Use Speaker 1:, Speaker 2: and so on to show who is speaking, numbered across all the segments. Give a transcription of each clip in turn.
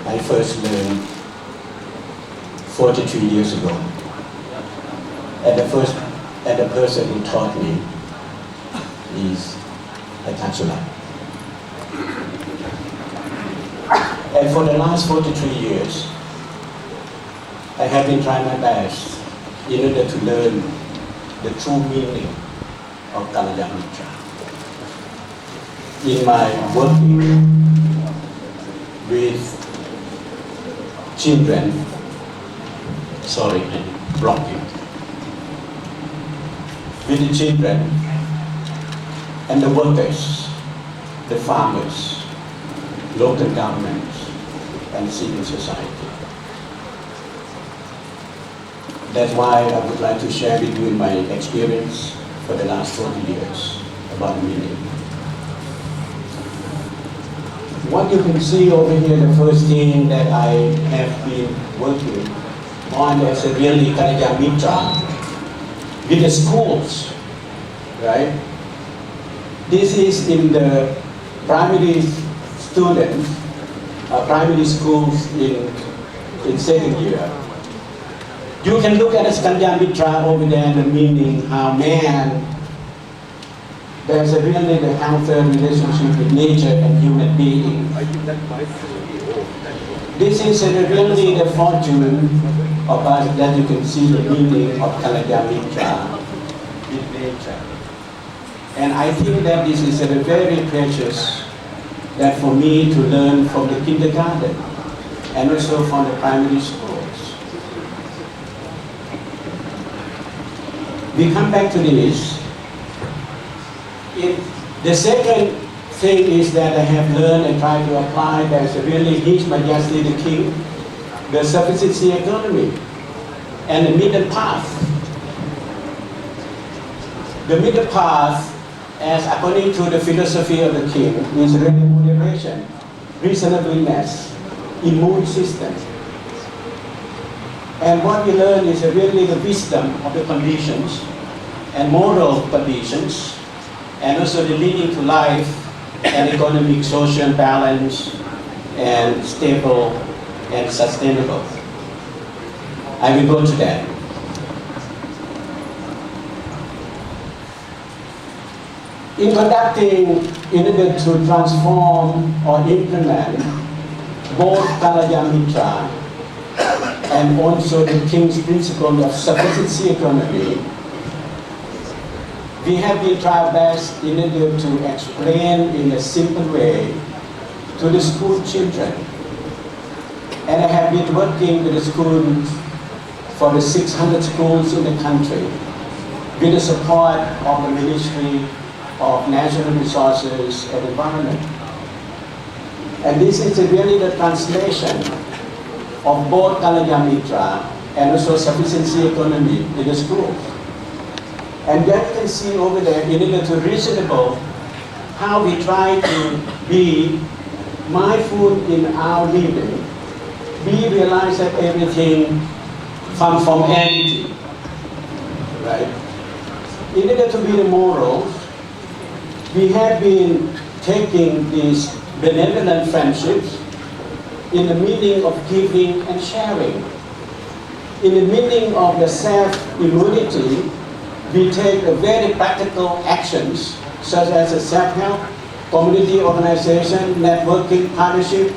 Speaker 1: I first learned 43 years ago. And the person who taught me is a Tatsula. And for the last 43 years, I have been trying my best in order to learn the true meaning of Kalaya Mitra. In my working with children, sorry, I'm blocking, with the children and the workers, the farmers, local governments, and civil society. That's why I would like to share with you my experience for the last 40 years about meaning. What you can see over here, the first thing that I have been working on is a really Kalaya Mitra with the schools, right? This is in the primary students, primary schools in second year. You can look at the Kalaya Mitra over there, the meaning, how man, there's a really the healthy relationship with nature and human being. This is really the fortune of us that you can see the meaning of Kalaya Mitra with nature. And I think that this is very precious that for me to learn from the kindergarten and also from the primary schools. We come back to this. The second thing is that I have learned and tried to apply that's really His Majesty the King, the sufficiency economy, and the middle path. The middle path, as according to the philosophy of the King, is really moderation, reasonableness, immune system. And what we learn is really the wisdom of the conditions and moral conditions, and also the leading to life and economic, social balance, and stable and sustainable. I will go to that. In conducting, in order to transform or implement both Kalaya Mitra and also the King's principle of sufficiency economy, we have been trying best in order to explain in a simple way to the school children. And I have been working with the schools for the 600 schools in the country with the support of the Ministry of Natural Resources and Environment. And this is really the translation of both Kalaya Mitra and also sufficiency economy in the schools. And then you can see over there, in order to reasonable, how we try to be mindful in our living. We realize that everything comes from entity, right? In order to be the morals, we have been taking these benevolent friendships in the meaning of giving and sharing. In the meaning of the self-immunity, we take very practical actions such as a self-help, community organization, networking, partnership,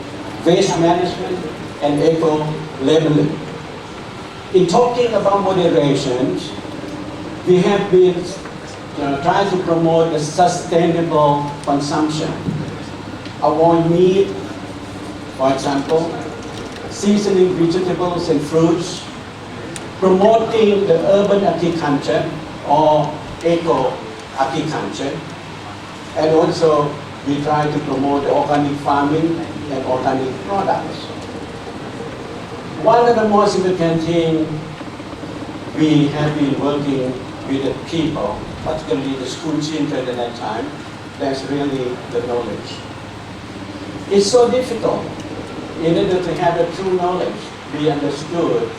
Speaker 1: waste management, and eco-labeling. In talking about moderation, we have been trying to promote a sustainable consumption. Avoid meat, for example, seasoning vegetables and fruits, promoting the urban agriculture or eco-agriculture, and also we try to promote organic farming and organic products. One of the most important things we have been working with the people, particularly the school children at that time, that's really the knowledge. It's so difficult in order to have the true knowledge be understood,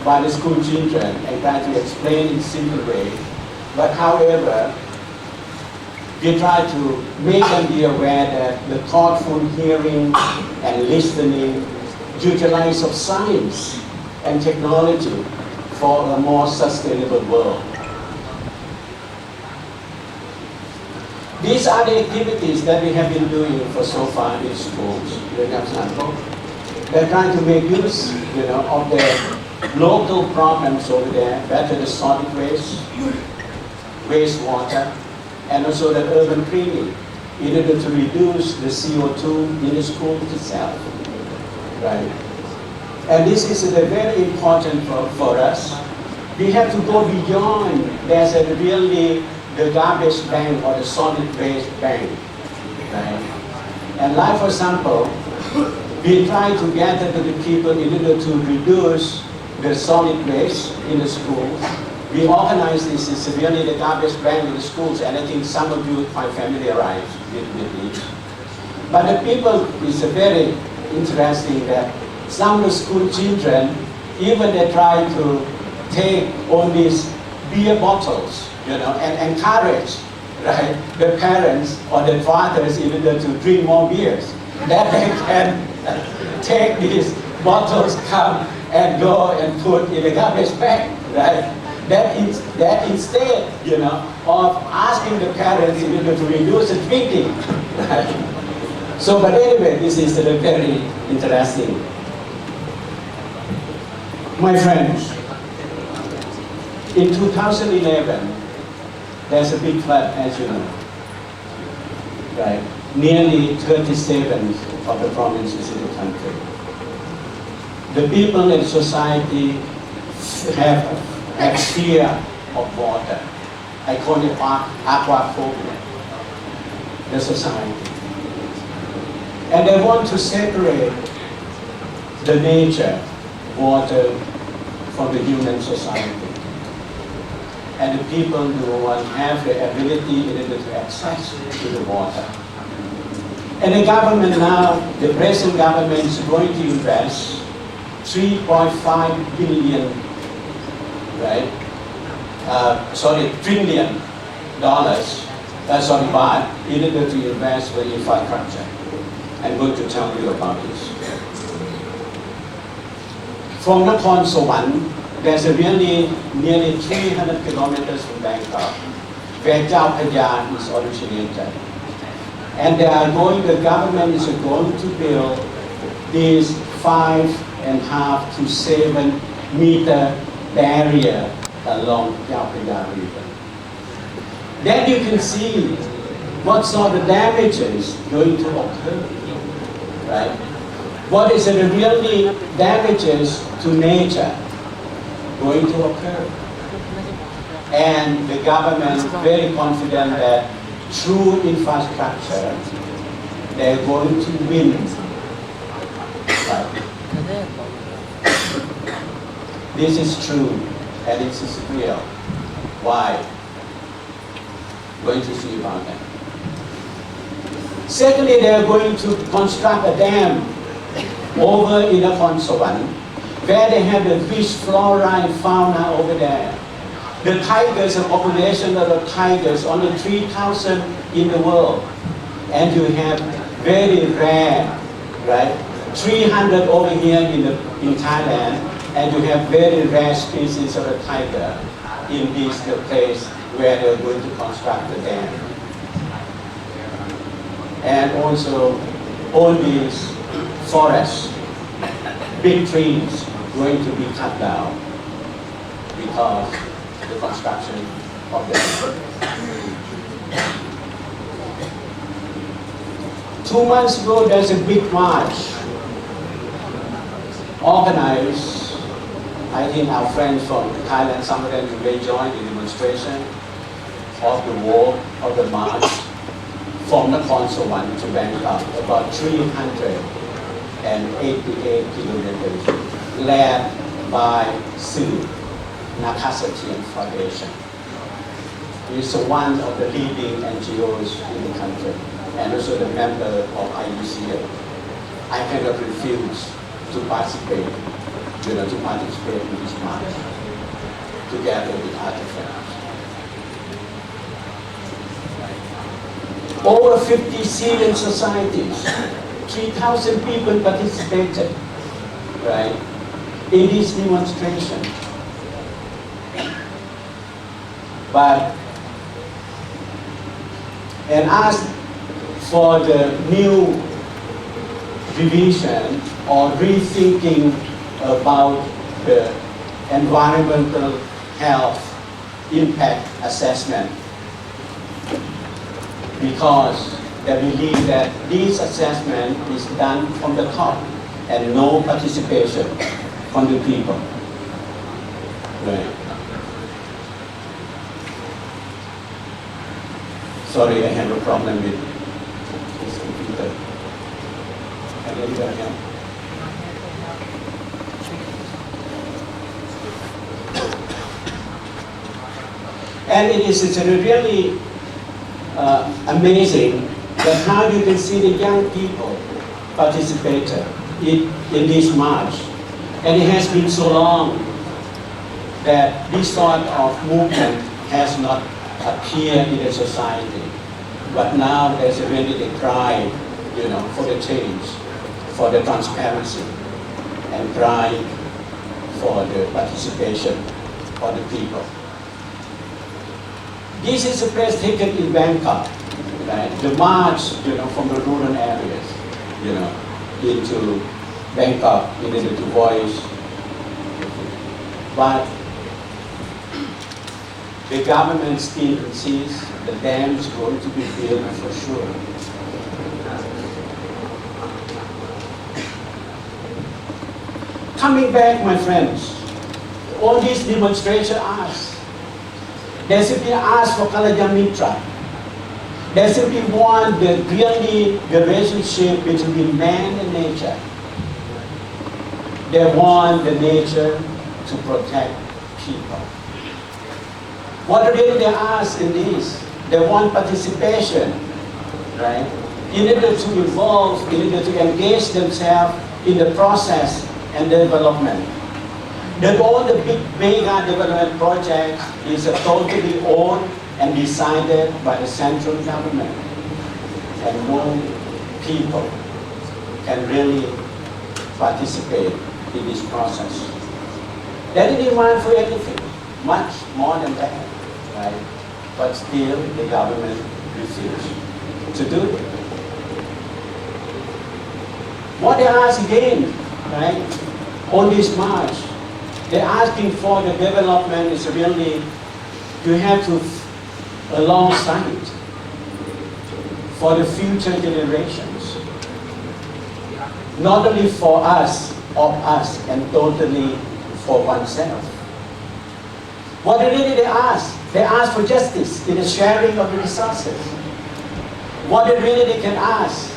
Speaker 1: by the school children and try to explain in a simple way. But however, We try to make them be aware that the thoughtful hearing and listening utilize of science and technology for a more sustainable world. These are the activities that we have been doing for so far in schools. For example, they're trying to make use, of the local problems over there, better the solid waste, wastewater, and also the urban cleaning, in order to reduce the CO2 in the school itself, right? And this is very important for us. We have to go beyond. There's really the garbage bank or the solid waste bank, right? And like, for example, we try to gather to the people in order to reduce the solid waste in the schools. We organize this, it's really the garbage bank in the schools, and I think some of you are quite familiarized with it. But the people, it's very interesting that some of the school children, even they try to take all these beer bottles, and encourage, right, the parents or the fathers in order to drink more beers. That they can take these bottles, come and go and put in the garbage bag, right? That instead, of asking the parents in order to reduce the drinking, right? So, but anyway, this is very interesting. My friends, in 2011, there's a big flood, as you know, right? Nearly 37 of the provinces in the country. The people in society have fear of water. I call it aquaphobia, the society. And they want to separate the nature, water, from the human society. And the people who have the ability in order to access to the water. And the government now, the present government is going to invest $3.5 billion, right? trillion dollars, baht, in order to invest in infrastructure. I'm going to tell you about this. From Nakhon Sawan, there's really nearly 300 kilometers from Bangkok, where Chao Phraya is originated. And the government is going to build this 5.5 to 7 meter barrier along Chao Phraya River. Then you can see what sort of damage is going to occur, right? What is the really damages to nature going to occur? And the government is very confident that through infrastructure, they're going to win. Right? This is true, and it is real. Why? Going to see about that. Secondly, they are going to construct a dam over in Nakhon Sawan, where they have the fish, flora, and fauna over there. The tigers, the population of the tigers, only 3,000 in the world. And you have very rare, right? 300 over here in Thailand, and you have very rare species of the tiger in this place where they're going to construct the dam. And also all these forests, big trees, going to be cut down because the construction of the dam. 2 months ago, there's a big march organized. I think our friends from Thailand, some of them may join the demonstration of the walk of the march from Nakhon Sawan to Bangkok, about 388 kilometers, led by Chamniern Foundation. It's one of the leading NGOs in the country, and also the member of IUCN. I cannot refuse to participate, in this march, together with other friends. Over 50 civil societies, 3,000 people participated, right, in this demonstration. And asked for the new revision or rethinking about the environmental health impact assessment, because they believe that this assessment is done from the top and no participation from the people. Right. Sorry, I have a problem with this computer. Can anybody help? And it is really amazing that how you can see the young people participated in this march. And it has been so long that this sort of movement has not appeared in the society. But now there's really the cry, for the change, for the transparency, and cry for the participation of the people. This is a place taken in Bangkok, right? The march, from the rural areas, into Bangkok, to voice. But the government still insists the dam is going to be built for sure. Coming back, my friends, all these demonstrations ask. They simply ask for Kalaya Mitra. They simply want the relationship between man and nature. They want the nature to protect people. What really they ask in this? They want participation, right? In order to involve, in order to engage themselves in the process and development. That all the big mega development projects is totally owned and decided by the central government. And no people can really participate in this process. They didn't demand for anything, much more than that, right? But still the government refused to do it. What they ask again, right, on this march, they're asking for the development is really, you have to alongside for the future generations. Not only for us, of us, and totally for oneself. What really they ask? They ask for justice in the sharing of the resources. What they can ask?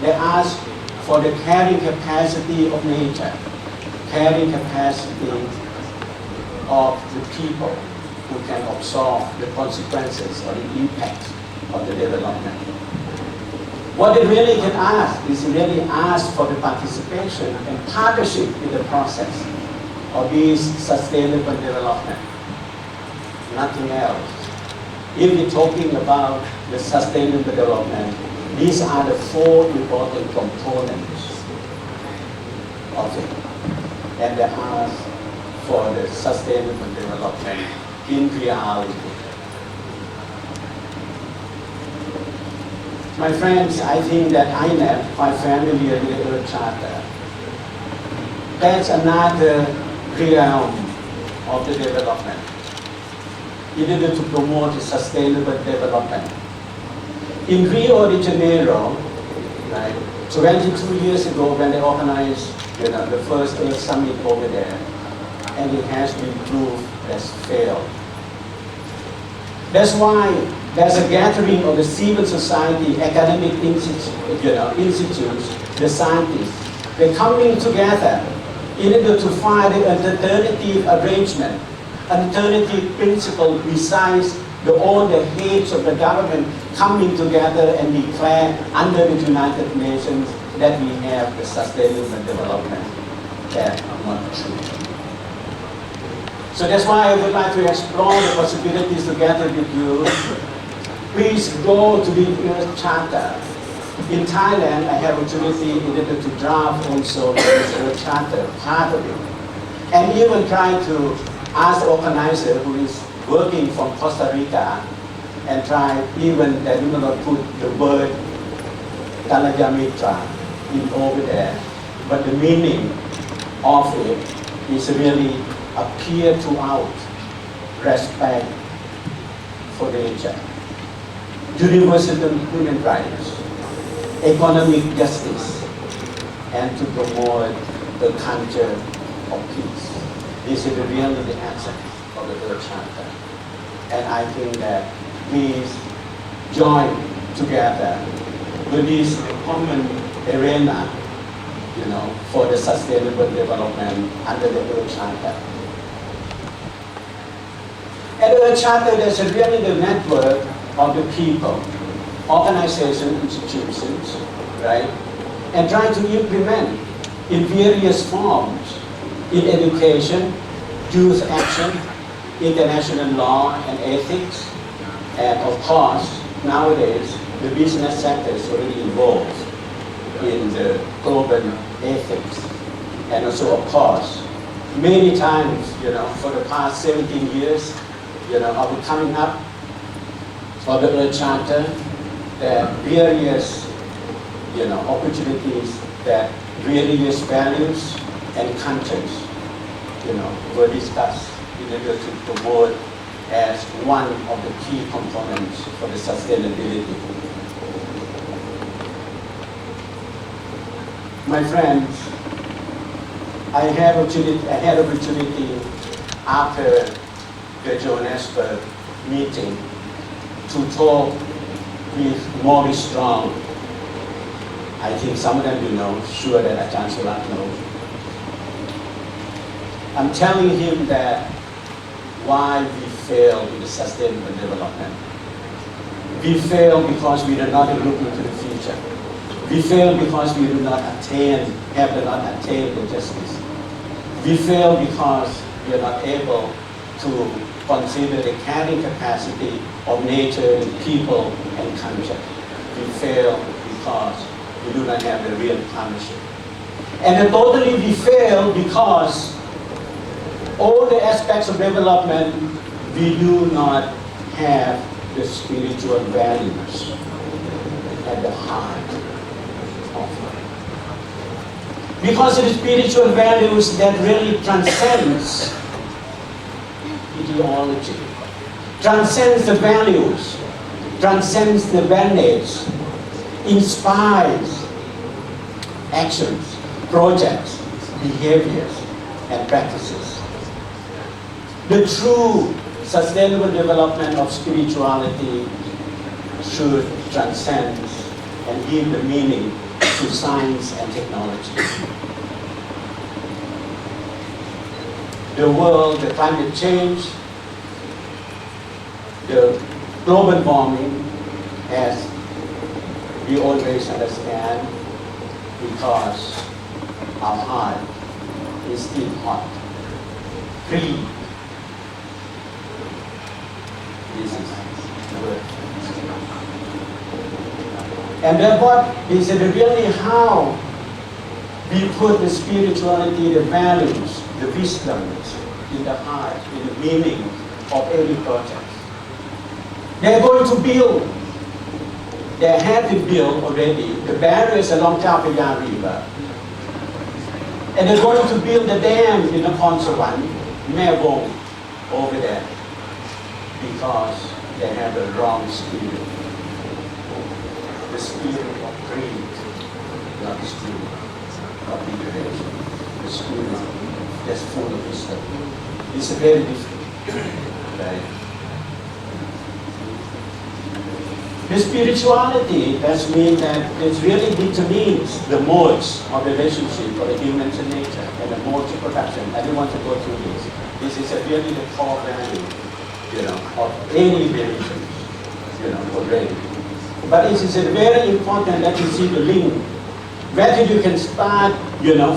Speaker 1: They ask for the carrying capacity of nature, carrying capacity of the people who can absorb the consequences or the impact of the development. What they really can ask is really ask for the participation and partnership in the process of this sustainable development. Nothing else. If we're talking about the sustainable development, these are the four important components of it. And they ask for the sustainable development in reality. My friends, I think that INEP, my family and the Earth Charter, that's another realm of the development. In order to promote sustainable development. In Rio de Janeiro, right, 22 years ago when they organized the first Earth Summit over there, and it has been proved as failed. That's why there's a gathering of the civil society, academic institutes, the scientists. They're coming together in order to find an alternative arrangement, alternative principle besides all the heads of the government coming together and declare under the United Nations that we have the sustainable development. That's not true. So that's why I would like to explore the possibilities together with you please go to the Earth Charter. In Thailand, I have opportunity in order to draft also this Earth Charter, part of it. And even try to ask the organizer who is working from Costa Rica and try even that we not put the word Kalayamitra in over there. But the meaning of it is really a peer throughout respect for nature, universal human rights, economic justice, and to promote the culture of peace. This is really the essence of the Earth Charter. And I think that we join together with this common arena, for the sustainable development under the Earth Charter. At the Earth Charter, there's really the network of the people, organizations, institutions, right? And trying to implement in various forms in education, youth action, international law and ethics, and of course, nowadays, the business sector is already involved in the global ethics. And also, of course, many times, for the past 17 years, of coming up for the Earth Charter, there are various, opportunities that various values and contents, were discussed in order to promote as one of the key components for the sustainability. My friends, I had opportunity after the Johannesburg meeting to talk with Maurice Strong. I think some of them you know, sure that Ajahn Surat knows. I'm telling him that why we fail in the sustainable development. We fail because we are not looking to the future. We fail because we do not have not attained the justice. We fail because we are not able to consider the carrying capacity of nature, people, and culture. We fail because we do not have the real partnership. And totally we fail because all the aspects of development, we do not have the spiritual values at the heart of it. Because of the spiritual values that really transcends ideology, transcends the values, transcends the mandates, inspires actions, projects, behaviors, and practices. The true sustainable development of spirituality should transcend and give the meaning to science and technology. The world, the climate change, the global warming, as we always understand, because our heart is still hot. Greed. This is the word. And then what is it really how we put the spirituality, the values, the wisdoms in the heart, in the meaning of every project. They're going to build, they had to build already the barriers along Chao Phraya River. And they're going to build the dam in the Nakhon Sawan, Mewong, over there, because they have the wrong spirit. The spirit of greed, not the spirit of liberation. The spirit that's full of wisdom. It's very different. Right? The spirituality, that means that it really determines the modes of relationship for the human to nature and the modes of production. I don't want to go through this. This is really the core value, of any religion, already. But it is very important that you see the link. Whether you can start,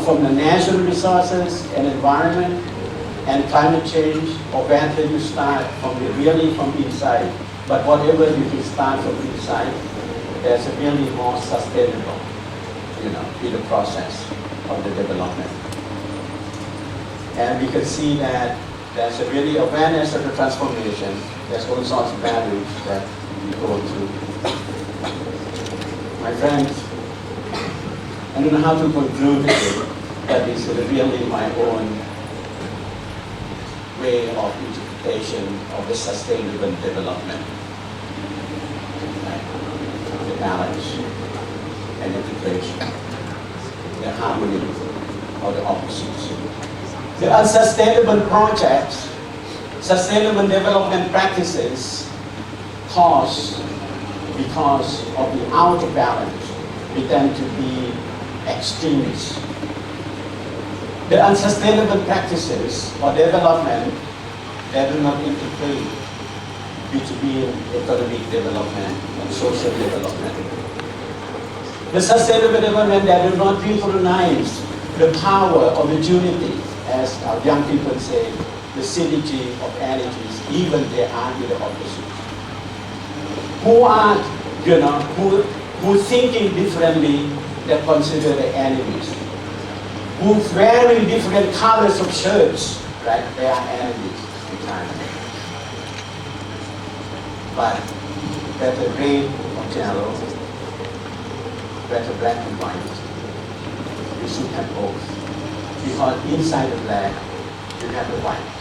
Speaker 1: from the natural resources and environment and climate change, or whether you start from from inside But whatever you start from inside, there's a really more sustainable, in the process of the development. And we can see that there's a really awareness of the transformation. There's all sorts of values that we go through. My friends, I don't know how to conclude it, but it's really my own way of interpretation of the sustainable development. The balance and integration, the harmony of the opposites. The unsustainable projects, sustainable development practices cause, because of the out of balance, we tend to be extremists. The unsustainable practices or development that do not integrate between economic development and social development. The sustainable development that do not recognize the power of the unity, as our young people say, the synergy of energies, even they argue the opposite. Who are, who thinking differently, they consider the enemies. Who wearing different colors of shirts, right? They are enemies in China. But better red or yellow, better black and white. You should have both. Because inside the black, you have the white.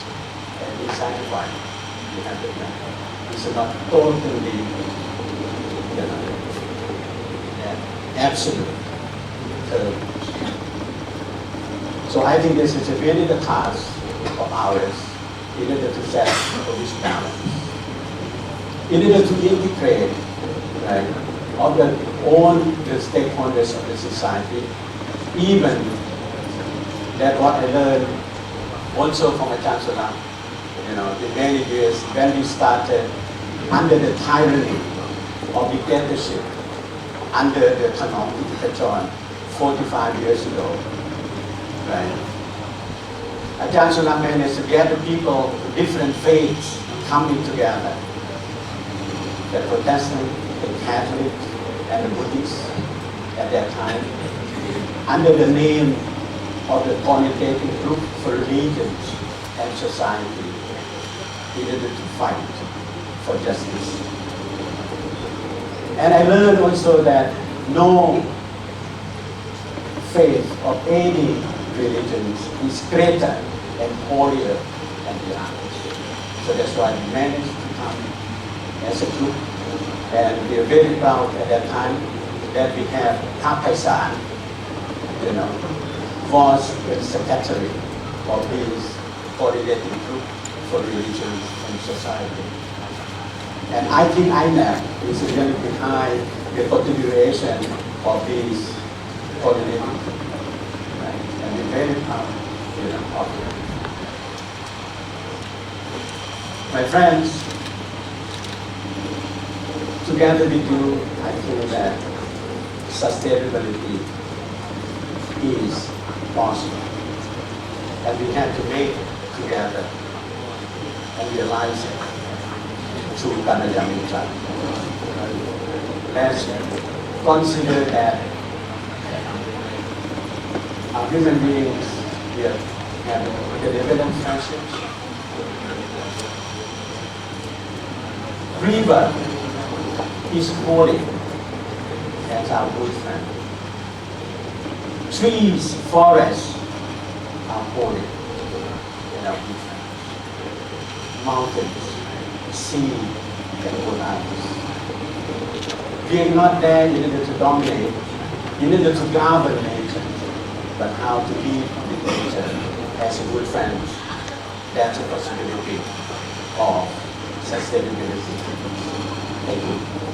Speaker 1: And inside the white, you have the black. It's not totally, absolute term. So I think this is really the task of ours in order to set this balance. In order to integrate, right, of the stakeholders of the society, even that what I learned also from Ajahn Sulam, in many years when we started under the tyranny of dictatorship, under the Khanong Itikajon 45 years ago, right? Ajahn Sulam managed to get the people of different faiths coming together. The Protestant, the Catholic, and the Buddhists at that time, under the name of the qualitative group for religions and society, in order to fight for justice. And I learned also that no faith of any religions is greater and holier than the others. So that's why we managed to come as a group, and we are very proud at that time that we have Kapaisan, was the secretary of this coordinating group for religion and society. And I think INAP is really behind the continuation of this coordinating group. Right? And we're very proud of it. My friends, together with you, I feel that sustainability is possible. And we have to make it together and realize it through Kanayamicha. Let's consider that our human beings, we have developed friendships. River is holy as our good friend. Trees, forests are holy and our good friends. Mountains, sea, and all others. We are not there in order to dominate, in order to govern nature, but how to live with nature as a good friend. That's a possibility of sustainability. Thank you.